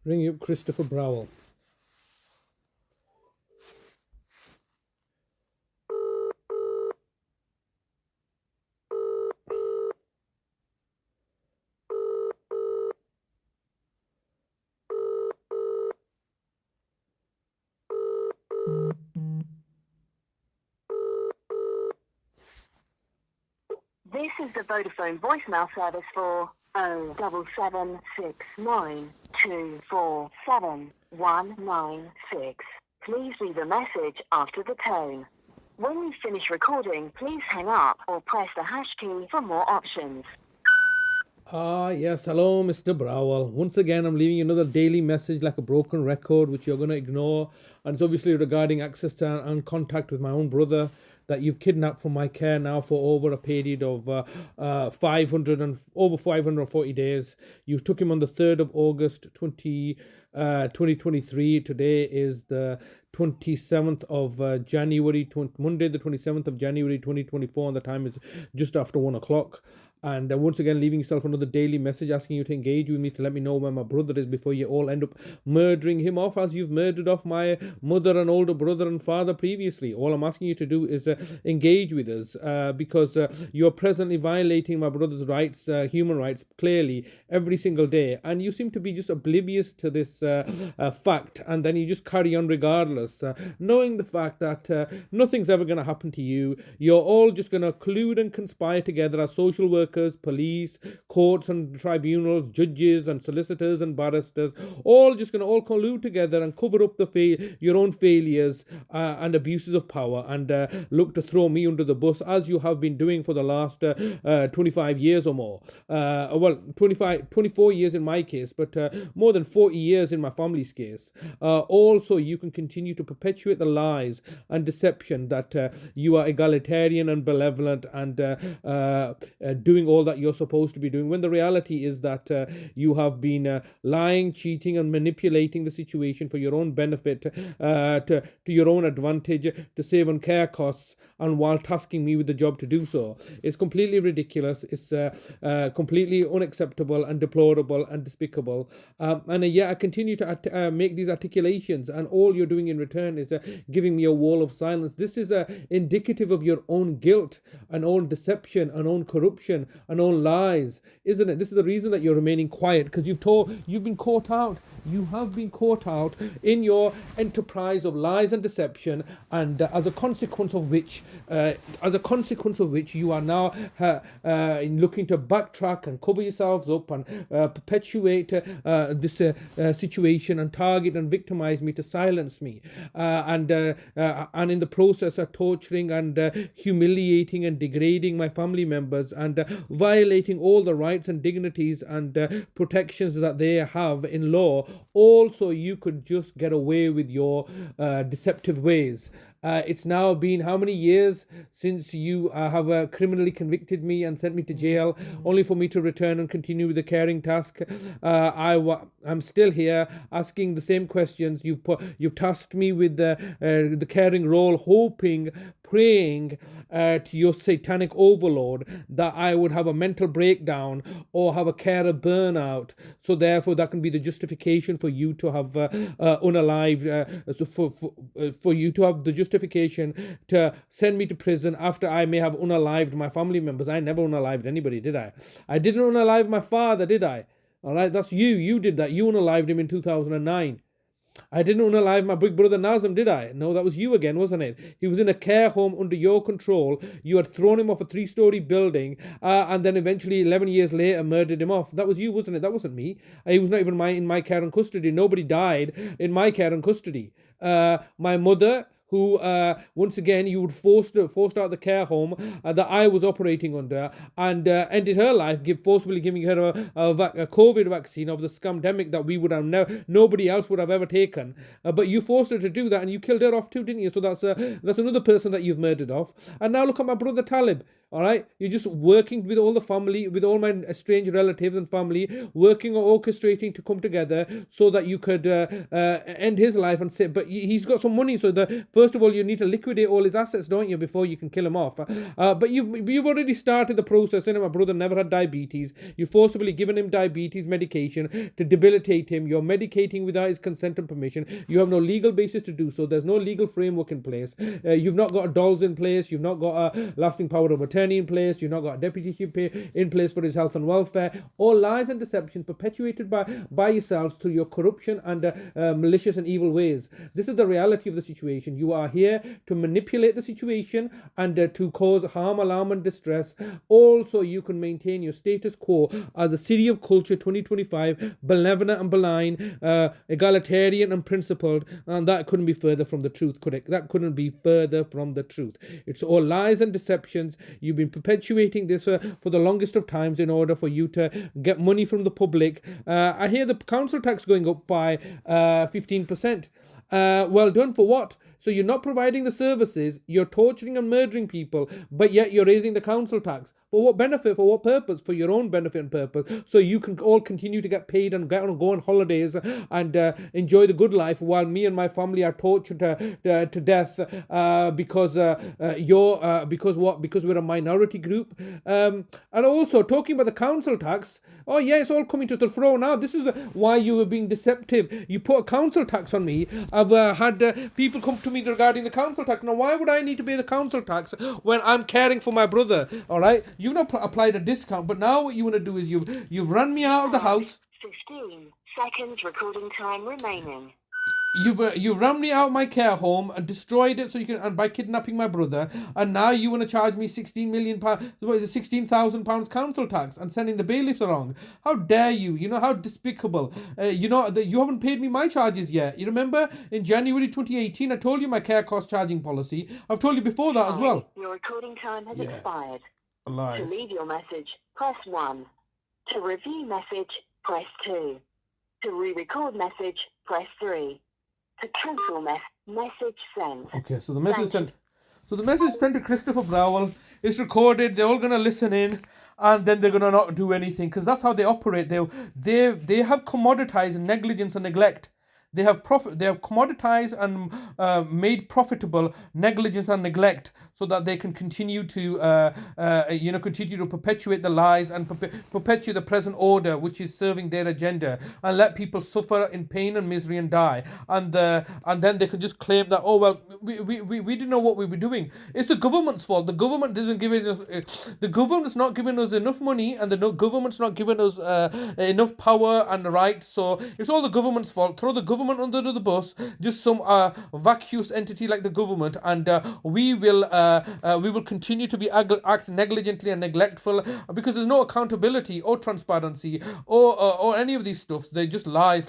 Ring up Christopher Browell. This is the Vodafone voicemail service for 07769247196. Please leave a message after the tone. When you finish recording, please hang up or press the hash key for more options. Yes, hello, Mr. Browell. Once again, I'm leaving you another daily message like a broken record, which you're going to ignore. And it's obviously regarding access to and contact with my own brother that you've kidnapped from my care now for over a period of over 540 days. You took him on the 3rd of August 2023. Today is the 27th of January, Monday the 27th of January 2024, and the time is just after 1 o'clock. And once again, leaving yourself another daily message asking you to engage with me to let me know where my brother is before you all end up murdering him off as you've murdered off my mother and older brother and father previously. All I'm asking you to do is engage with us because you're presently violating my brother's rights, human rights, clearly every single day. And you seem to be just oblivious to this fact, and then you just carry on regardless, knowing the fact that nothing's ever going to happen to you. You're all just going to collude and conspire together as social workers, police, courts and tribunals, judges and solicitors and barristers, all just going to all collude together and cover up your own failures and abuses of power, and look to throw me under the bus as you have been doing for the last 25 years or more. 24 years in my case, but more than 40 years in my family's case. Also, you can continue to perpetuate the lies and deception that you are egalitarian and benevolent and doing all that you're supposed to be doing, when the reality is that you have been lying, cheating and manipulating the situation for your own benefit, to your own advantage, to save on care costs, and while tasking me with the job to do so. It's completely ridiculous. It's completely unacceptable and deplorable and despicable. And yet I continue to make these articulations, and all you're doing in return is giving me a wall of silence. This is indicative of your own guilt and own deception and own corruption and own lies, isn't it? This is the reason that you're remaining quiet, because you've been caught out. You have been caught out in your enterprise of lies and deception, and as a consequence of which you are now looking to backtrack and cover yourselves up and perpetuate this situation and target and victimize me to silence me, and in the process are torturing and humiliating and degrading my family members and violating all the rights and dignities and protections that they have in law, all so you could just get away with your deceptive ways. It's now been how many years since you have criminally convicted me and sent me to jail, only for me to return and continue with the caring task. I'm still here asking the same questions. You've tasked me with the caring role, hoping, praying to your satanic overlord that I would have a mental breakdown or have a carer burnout. So therefore, that can be the justification for you to have for you to have the justification to send me to prison after I may have unalived my family members. I never unalived anybody, did I? I didn't unalive my father, did I? All right, that's you. You did that. You unalived him in 2009. I didn't unalive my big brother Nazim, did I? No, that was you again, wasn't it? He was in a care home under your control. You had thrown him off a 3-story building and then eventually 11 years later murdered him off. That was you, wasn't it? That wasn't me. He was not even in my care and custody. Nobody died in my care and custody. My mother, who once again you would forced out the care home that I was operating under, and ended her life forcibly giving her a COVID vaccine of the scamdemic that we would have nobody else would have ever taken. But you forced her to do that, and you killed her off too, didn't you? So that's another person that you've murdered off. And now look at my brother Talib. All right, you're just working with all the family, with all my estranged relatives and family, working or orchestrating to come together so that you could end his life and say, but he's got some money, so the First of all, you need to liquidate all his assets, don't you, before you can kill him off. But you've already started the process. My brother never had diabetes. You've forcibly given him diabetes medication to debilitate him. You're medicating without his consent and permission. You have no legal basis to do so. There's no legal framework in place. You've not got a dolls in place. You've not got a lasting power of attorney in place. You've not got a deputyship in place for his health and welfare. All lies and deception perpetuated by yourselves through your corruption and malicious and evil ways. This is the reality of the situation. You are here to manipulate the situation and to cause harm, alarm and distress. Also, you can maintain your status quo as a city of culture 2025, benevolent and benign, egalitarian and principled, and that couldn't be further from the truth, could it? That couldn't be further from the truth. It's all lies and deceptions. You've been perpetuating this for the longest of times in order for you to get money from the public. I hear the council tax going up by 15%. Well done for what? So you're not providing the services, you're torturing and murdering people, but yet you're raising the council tax. For what benefit? For what purpose? For your own benefit and purpose. So you can all continue to get paid and go on holidays and enjoy the good life, while me and my family are tortured to death because what? Because we're a minority group. And also talking about the council tax. Oh yeah, it's all coming to the fore now. This is why you were being deceptive. You put a council tax on me. I've had people come to me regarding the council tax. Now, why would I need to pay the council tax when I'm caring for my brother? All right, you've not applied a discount, but now what you want to do is you've run me out of the house. 15 seconds recording time remaining. You've run me out of my care home and destroyed it and by kidnapping my brother, and now you want to charge me £16 million, what is it, £16,000 council tax and sending the bailiffs around. How dare you? You know how despicable. You know that you haven't paid me my charges yet. You remember in January 2018 I told you my care cost charging policy. I've told you before that as well. Your recording time has expired. Lies. To leave your message, press 1. To review message, press 2. To re-record message, press 3. To cancel message sent. Okay, so the message sent. So the message sent to Christopher Browell is recorded. They're all gonna listen in, and then they're gonna not do anything because that's how they operate. They have commoditized negligence and neglect. They have commoditized and made profitable negligence and neglect, so that they can continue to perpetuate the lies and perpetuate the present order, which is serving their agenda, and let people suffer in pain and misery and die. And then they can just claim that, oh well, we didn't know what we were doing. It's the government's fault. The government doesn't give it. The government's not giving us enough money, and the government's not giving us enough power and rights. So it's all the government's fault. Throw the government under the bus, just some vacuous entity like the government, and we will continue to be act negligently and neglectful, because there's no accountability or transparency or any of these stuffs. They're just lies.